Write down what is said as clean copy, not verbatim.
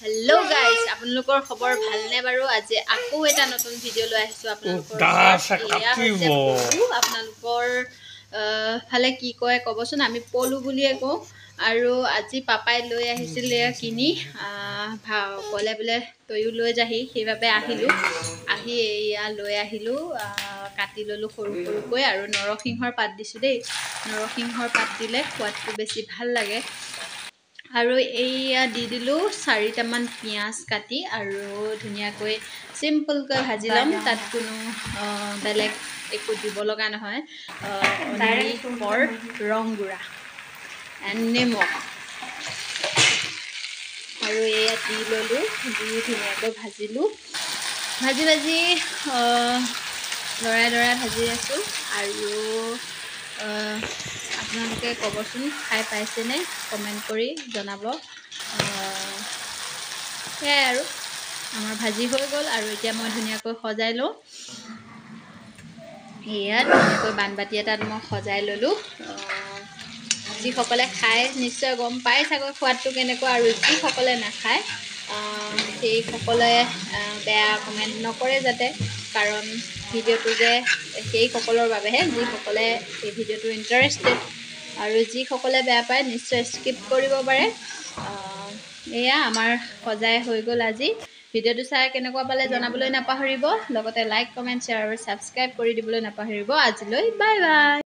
hello guys আপোনালোকৰ খবৰ ভালনে বাৰু আজি আকৌ এটা নতুন ভিডিও লৈ আহিছো আপোনালোকৰ ফালে কি কয় কবচোন আমি পলু বুলিয়ে কওঁ আৰু আজি পাপাই লৈ আহিছিল কিনি কলে বলে তয়ো লৈ যাহি সেইভাবে আহিলো আহি এয়া লৈ আহিলো কাটি ললো সৰু সৰুকৈ আৰু নৰসিংহৰ পাত দিছো দেই নৰসিংহৰ পাত দিলে সোৱাদটো বেছি ভাল লাগে আৰু এইয়া দি দিলো 4টামান পিয়াজ কাটি আৰু ধুনিয়াকৈ সিম্পল কৈ ভাজি লম তাত কোনো বেলেগ একো দিব লগা নহয় অনলি ফৰ ৰং গুড়া এণ্ড নিমখ আৰু এয়া দি ললো দি ধুনিয়াকৈ ভাজিলো ভাজি ভাজি লৰাই লৰাই ভাজি আছো আৰু আপোনালোকে কবচোন খাই পাইছেনে কমেন্ট কৰি জনাব সেয়াই আৰু আমাৰ ভাজি হৈ গ'ল আৰু এতিয়া মই ধুনিয়াকৈ সজাই লওঁ এয়া ধুনিয়াকৈ বানবাটি এটাত মই সজাই ললো যিসকলে খায় নিশ্চয় গম পাই চাগৈ সোৱাদটো কেনেকুৱা আৰু যিসকলে নাখায় সেইসকলে বেয়া কমেণ্ট নকৰে যাতে কাৰণ ভিডিওটো যে সেইসকলৰ বাবেহে যিসকলে এই ভিডিওটো ইণ্টাৰেষ্টেড আৰু যিসকলে বেয়া পায় নিশ্চয় স্কিপ কৰিব পাৰে এয়া আমাৰ সজাই হৈ গ'ল আজি ভিডিওটো চাই কেনেকুৱা পালে জনাবলৈ নাপাহৰিব লগতে লাইক কমেন্ট শ্বেয়াৰ আৰু সাবস্ক্ৰাইব কৰি দিবলৈ নাপাহৰিব আজিলৈ বাই বাই